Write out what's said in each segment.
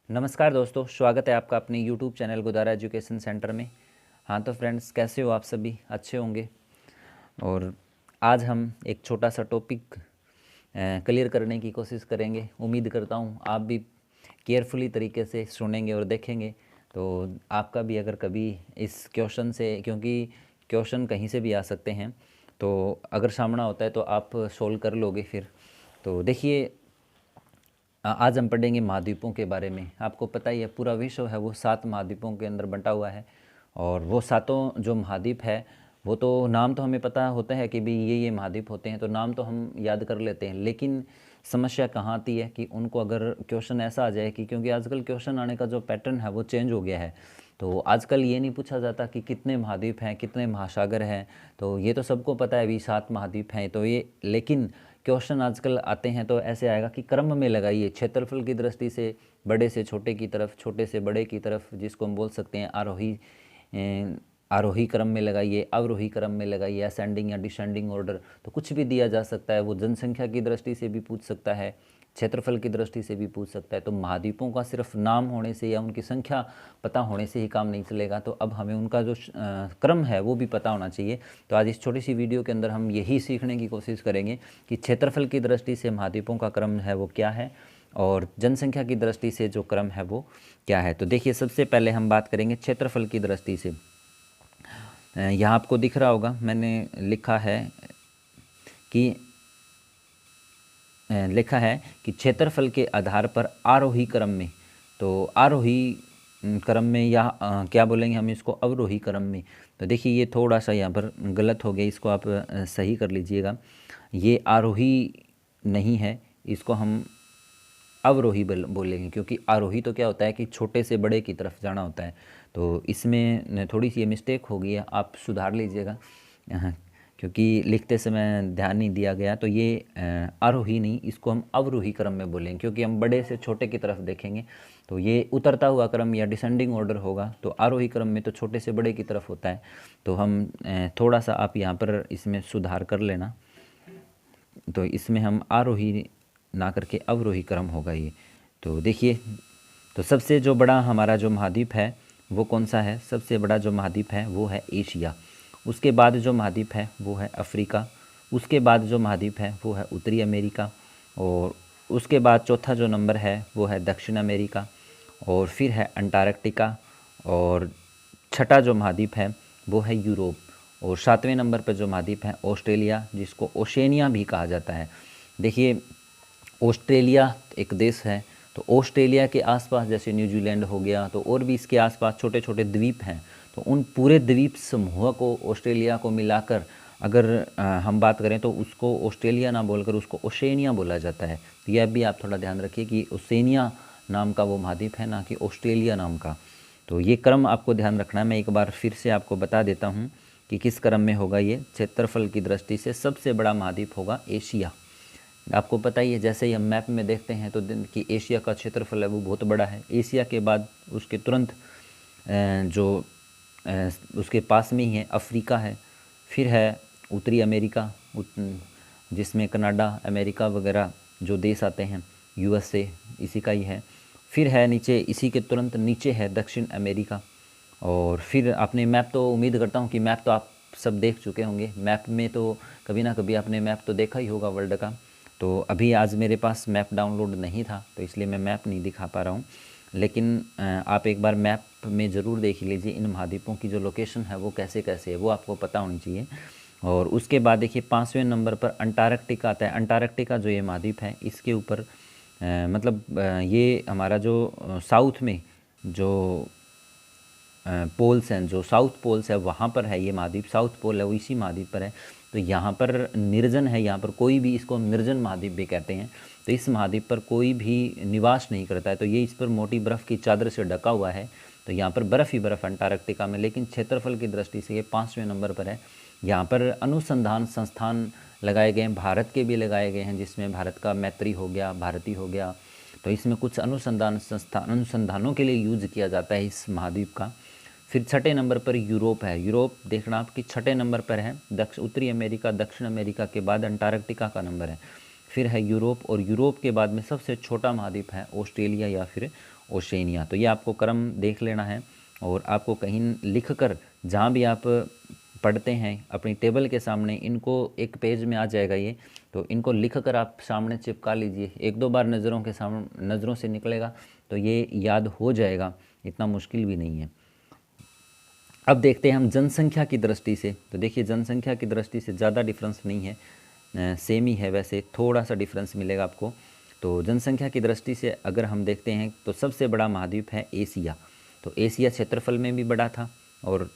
नमस्कार दोस्तों, स्वागत है आपका अपने YouTube channel Godara education centre में। हाँ तो फ्रेंड्स, कैसे हो आप? सभी अच्छे होंगे। और आज हम एक छोटा सा टॉपिक क्लियर करने की कोशिश करेंगे। उम्मीद करता हूँ आप भी केयरफुली तरीके से सुनेंगे और देखेंगे, तो आपका भी अगर कभी इस क्वेश्चन से, क्योंकि क्वेश्चन कहीं से भी आ सकते हैं, तो अगर सामना होता है तो आप सोल्व कर लोगे फिर। तो देखिए, आज हम पढ़ेंगे महाद्वीपों के बारे में। आपको पता ही है, पूरा विश्व है वो 7 महाद्वीपों के अंदर बंटा हुआ है। और वो सातों जो महाद्वीप है, वो तो नाम तो हमें पता होता है कि भी ये महाद्वीप होते हैं, तो नाम तो हम याद कर लेते हैं। लेकिन समस्या कहाँ आती है कि उनको अगर क्वेश्चन ऐसा आ जाए कि, क्योंकि आजकल क्वेश्चन आने का जो पैटर्न है वो चेंज हो गया है। तो आजकल ये नहीं पूछा जाता कि कितने महाद्वीप हैं, कितने महासागर हैं। तो ये तो सबको पता है भी 7 महाद्वीप हैं, तो ये, लेकिन क्वेश्चन आजकल आते हैं तो ऐसे आएगा कि क्रम में लगाइए, क्षेत्रफल की दृष्टि से बड़े से छोटे की तरफ, छोटे से बड़े की तरफ, जिसको हम बोल सकते हैं आरोही क्रम में लगाइए, अवरोही क्रम में लगाइए, असेंडिंग या डिसेंडिंग ऑर्डर। तो कुछ भी दिया जा सकता है। वो जनसंख्या की दृष्टि से भी पूछ सकता है, क्षेत्रफल की दृष्टि से भी पूछ सकता है। तो महाद्वीपों का सिर्फ नाम होने से या उनकी संख्या पता होने से ही काम नहीं चलेगा। तो अब हमें उनका जो क्रम है वो भी पता होना चाहिए। तो आज इस छोटी सी वीडियो के अंदर हम यही सीखने की कोशिश करेंगे कि क्षेत्रफल की दृष्टि से महाद्वीपों का क्रम है वो क्या है, और जनसंख्या की दृष्टि से जो क्रम है वो क्या है। तो देखिए, सबसे पहले हम बात करेंगे क्षेत्रफल की दृष्टि से। यहाँ आपको दिख रहा होगा, मैंने लिखा है कि क्षेत्रफल के आधार पर आरोही क्रम में, तो आरोही क्रम में, या क्या बोलेंगे हम इसको, अवरोही क्रम में। तो देखिए, ये थोड़ा सा यहाँ पर गलत हो गया, इसको आप सही कर लीजिएगा। ये आरोही नहीं है, इसको हम अवरोही बोलेंगे, क्योंकि आरोही तो क्या होता है कि छोटे से बड़े की तरफ जाना होता है। तो इसमें थोड़ी सी ये मिस्टेक हो गई है, आप सुधार लीजिएगा। क्योंकि लिखते समय ध्यान नहीं दिया गया। तो ये आरोही नहीं, इसको हम अवरोही क्रम में बोलेंगे, क्योंकि हम बड़े से छोटे की तरफ देखेंगे। तो ये उतरता हुआ क्रम या डिसेंडिंग ऑर्डर होगा। तो आरोही क्रम में तो छोटे से बड़े की तरफ होता है। तो हम थोड़ा सा आप यहाँ पर इसमें सुधार कर लेना। तो इसमें हम आरोही ना करके अवरोही क्रम होगा ये। तो देखिए, तो सबसे जो बड़ा हमारा जो महाद्वीप है वो कौन सा है? सबसे बड़ा जो महाद्वीप है वो है एशिया। उसके बाद जो महाद्वीप है वो है अफ्रीका। उसके बाद जो महाद्वीप है वो है उत्तरी अमेरिका। और उसके बाद चौथा जो नंबर है वो है दक्षिण अमेरिका। और फिर है अंटार्कटिका। और छठा जो महाद्वीप है वो है यूरोप। और सातवें नंबर पर जो महाद्वीप है ऑस्ट्रेलिया, जिसको ओशेनिया भी कहा जाता है। देखिए, ऑस्ट्रेलिया एक देश है, तो ऑस्ट्रेलिया के आसपास जैसे न्यूजीलैंड हो गया, तो और भी इसके आसपास छोटे छोटे द्वीप हैं। तो उन पूरे द्वीप समूह को, ऑस्ट्रेलिया को मिलाकर अगर हम बात करें तो उसको ऑस्ट्रेलिया ना बोलकर उसको ओशेनिया बोला जाता है। तो यह भी आप थोड़ा ध्यान रखिए कि ओशेनिया नाम का वो महाद्वीप है, ना कि ऑस्ट्रेलिया नाम का। तो ये क्रम आपको ध्यान रखना है। मैं एक बार फिर से आपको बता देता हूँ कि किस क्रम में होगा ये। क्षेत्रफल की दृष्टि से सबसे बड़ा महाद्वीप होगा एशिया। आपको पता ही है, जैसे ही हम मैप में देखते हैं तो कि एशिया का क्षेत्रफल है वो बहुत बड़ा है। एशिया के बाद उसके तुरंत जो उसके पास में ही है अफ्रीका है। फिर है उत्तरी अमेरिका, जिसमें कनाडा, अमेरिका वगैरह जो देश आते हैं, यूएसए इसी का ही है। फिर है नीचे, इसी के तुरंत नीचे है दक्षिण अमेरिका। और फिर आपने मैप, तो उम्मीद करता हूँ कि मैप तो आप सब देख चुके होंगे। मैप में तो कभी ना कभी आपने मैप तो देखा ही होगा वर्ल्ड का। तो अभी आज मेरे पास मैप डाउनलोड नहीं था, तो इसलिए मैं मैप नहीं दिखा पा रहा हूँ। लेकिन आप एक बार मैप में ज़रूर देख लीजिए, इन महाद्वीपों की जो लोकेशन है वो कैसे कैसे है, वो आपको पता होनी चाहिए। और उसके बाद देखिए, 5वें नंबर पर अंटार्कटिका आता है। अंटार्कटिका जो ये महाद्वीप है, इसके ऊपर ये हमारा जो साउथ में जो पोल्स हैं, जो साउथ पोल्स है, वहाँ पर है ये महाद्वीप। साउथ पोल है वो इसी महाद्वीप पर है। तो यहाँ पर निर्जन है, यहाँ पर कोई भी, इसको निर्जन महाद्वीप भी कहते हैं। तो इस महाद्वीप पर कोई भी निवास नहीं करता है। तो ये, इस पर मोटी बर्फ़ की चादर से ढका हुआ है। तो यहाँ पर बर्फ़ ही बर्फ़ अंटार्कटिका में। लेकिन क्षेत्रफल की दृष्टि से ये 5वें नंबर पर है। यहाँ पर अनुसंधान संस्थान लगाए गए हैं, भारत के भी लगाए गए हैं, जिसमें भारत का मैत्री हो गया, भारती हो गया। तो इसमें कुछ अनुसंधानों के लिए यूज़ किया जाता है इस महाद्वीप का। फिर छठे नंबर पर यूरोप है। यूरोप देखना आपकी छठे नंबर पर है। उत्तरी अमेरिका, दक्षिण अमेरिका के बाद अंटार्कटिका का नंबर है। फिर है यूरोप, और यूरोप के बाद में सबसे छोटा महाद्वीप है ऑस्ट्रेलिया या फिर ओशेनिया। तो ये आपको क्रम देख लेना है, और आपको कहीं लिख कर, जहाँ भी आप पढ़ते हैं अपनी टेबल के सामने, इनको एक पेज में आ जाएगा ये, तो इनको लिख कर आप सामने चिपका लीजिए। एक दो बार नज़रों से निकलेगा तो ये याद हो जाएगा, इतना मुश्किल भी नहीं है। अब देखते हैं हम जनसंख्या की दृष्टि से। तो देखिए जनसंख्या की दृष्टि से ज़्यादा डिफरेंस नहीं है, सेम ही है, वैसे थोड़ा सा डिफरेंस मिलेगा आपको। तो जनसंख्या की दृष्टि से अगर हम देखते हैं तो सबसे बड़ा महाद्वीप है एशिया। तो एशिया क्षेत्रफल में भी बड़ा था, और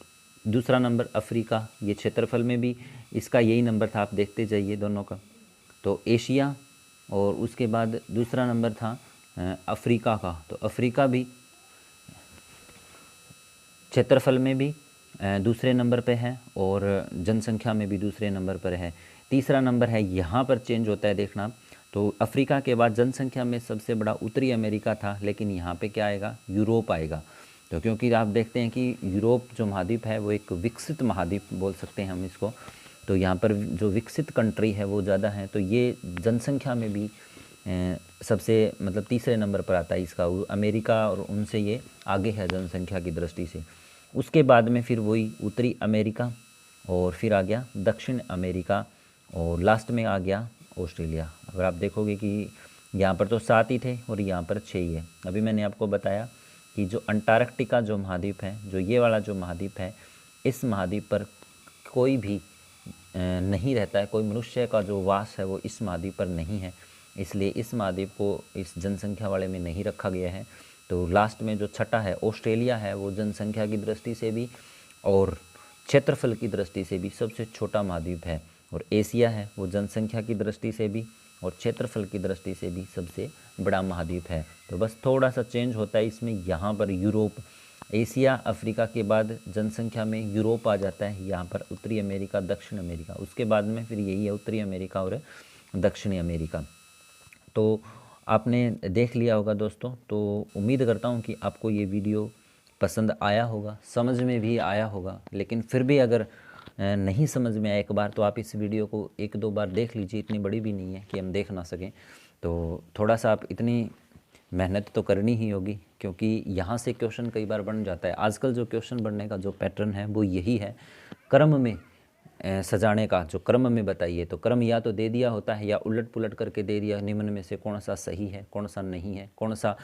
दूसरा नंबर अफ्रीका, ये क्षेत्रफल में भी इसका यही नंबर था, आप देखते जाइए दोनों का। तो एशिया, और उसके बाद दूसरा नंबर था अफ्रीका का। तो अफ्रीका भी क्षेत्रफल में भी दूसरे नंबर पे है, और जनसंख्या में भी दूसरे नंबर पर है। तीसरा नंबर है, यहाँ पर चेंज होता है देखना। तो अफ्रीका के बाद जनसंख्या में सबसे बड़ा उत्तरी अमेरिका था, लेकिन यहाँ पे क्या आएगा, यूरोप आएगा। तो क्योंकि आप देखते हैं कि यूरोप जो महाद्वीप है वो एक विकसित महाद्वीप बोल सकते हैं हम इसको। तो यहाँ पर जो विकसित कंट्री है वो ज़्यादा है, तो ये जनसंख्या में भी सबसे मतलब तीसरे नंबर पर आता है इसका। अमेरिका और उनसे ये आगे है जनसंख्या की दृष्टि से। उसके बाद में फिर वही उत्तरी अमेरिका, और फिर आ गया दक्षिण अमेरिका, और लास्ट में आ गया ऑस्ट्रेलिया। अगर आप देखोगे कि यहाँ पर तो 7 ही थे और यहाँ पर 6 ही है। अभी मैंने आपको बताया कि जो अंटार्कटिका जो महाद्वीप है, जो ये वाला जो महाद्वीप है, इस महाद्वीप पर कोई भी नहीं रहता है, कोई मनुष्य का जो वास है वो इस महाद्वीप पर नहीं है, इसलिए इस महाद्वीप को इस जनसंख्या वाले में नहीं रखा गया है। तो लास्ट में जो छठा है ऑस्ट्रेलिया है, वो जनसंख्या की दृष्टि से भी और क्षेत्रफल की दृष्टि से भी सबसे छोटा महाद्वीप है, और एशिया है वो जनसंख्या की दृष्टि से भी और क्षेत्रफल की दृष्टि से भी सबसे बड़ा महाद्वीप है। तो बस थोड़ा सा चेंज होता है इसमें, यहाँ पर यूरोप, एशिया अफ्रीका के बाद जनसंख्या में यूरोप आ जाता है, यहाँ पर उत्तरी अमेरिका दक्षिण अमेरिका, उसके बाद में फिर यही है उत्तरी अमेरिका और दक्षिणी अमेरिका। तो आपने देख लिया होगा दोस्तों। तो उम्मीद करता हूँ कि आपको ये वीडियो पसंद आया होगा, समझ में भी आया होगा। लेकिन फिर भी अगर नहीं समझ में आया एक बार, तो आप इस वीडियो को एक दो बार देख लीजिए, इतनी बड़ी भी नहीं है कि हम देख ना सकें। तो थोड़ा सा आप इतनी मेहनत तो करनी ही होगी, क्योंकि यहाँ से क्वेश्चन कई बार बन जाता है। आजकल जो क्वेश्चन बनने का जो पैटर्न है वो यही है, क्रम में सजाने का। जो क्रम में बताइए, तो क्रम या तो दे दिया होता है या उलट पुलट करके दे दिया, निम्न में से कौन सा सही है, कौन सा नहीं है, कौन सा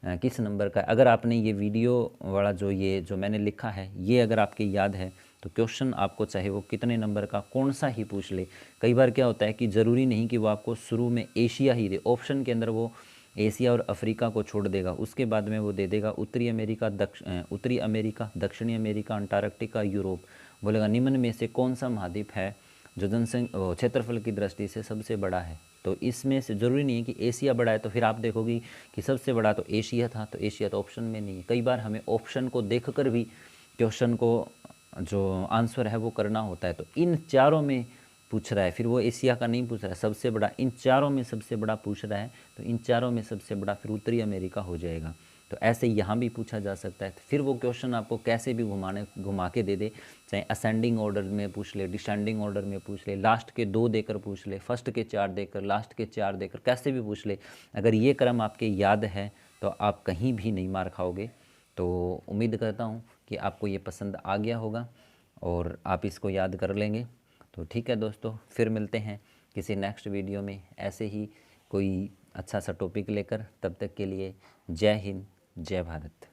किस नंबर का। अगर आपने ये वीडियो वाला जो मैंने लिखा है ये अगर आपके याद है, तो क्वेश्चन आपको चाहे वो कितने नंबर का कौन सा ही पूछ ले। कई बार क्या होता है कि ज़रूरी नहीं कि वो आपको शुरू में एशिया ही दे, ऑप्शन के अंदर वो एशिया और अफ्रीका को छोड़ देगा, उसके बाद में वो दे देगा उत्तरी अमेरिका, दक्षिणी अमेरिका, अंटार्कटिका, यूरोप। बोलेगा निम्न में से कौन सा महाद्वीप है जो जनसंख्या क्षेत्रफल की दृष्टि से सबसे बड़ा है। तो इसमें से ज़रूरी नहीं है कि एशिया बड़ा है, तो फिर आप देखोगे कि सबसे बड़ा तो एशिया था, तो एशिया तो ऑप्शन में नहीं है। कई बार हमें ऑप्शन को देखकर भी क्वेश्चन को जो आंसर है वो करना होता है। तो इन चारों में पूछ रहा है, फिर वो एशिया का नहीं पूछ रहा है, सबसे बड़ा इन चारों में सबसे बड़ा पूछ रहा है, तो इन चारों में सबसे बड़ा फिर उत्तरी अमेरिका हो जाएगा। तो ऐसे यहाँ भी पूछा जा सकता है। तो फिर वो क्वेश्चन आपको कैसे भी घुमा के दे दे, चाहे असेंडिंग ऑर्डर में पूछ ले, डिसेंडिंग ऑर्डर में पूछ ले, लास्ट के 2 देकर पूछ ले, फर्स्ट के 4 देकर, लास्ट के 4 देकर, कैसे भी पूछ ले, अगर ये क्रम आपके याद है तो आप कहीं भी नहीं मार खाओगे। तो उम्मीद करता हूँ कि आपको ये पसंद आ गया होगा और आप इसको याद कर लेंगे। तो ठीक है दोस्तों, फिर मिलते हैं किसी नेक्स्ट वीडियो में ऐसे ही कोई अच्छा सा टॉपिक लेकर। तब तक के लिए जय हिंद, जय भारत।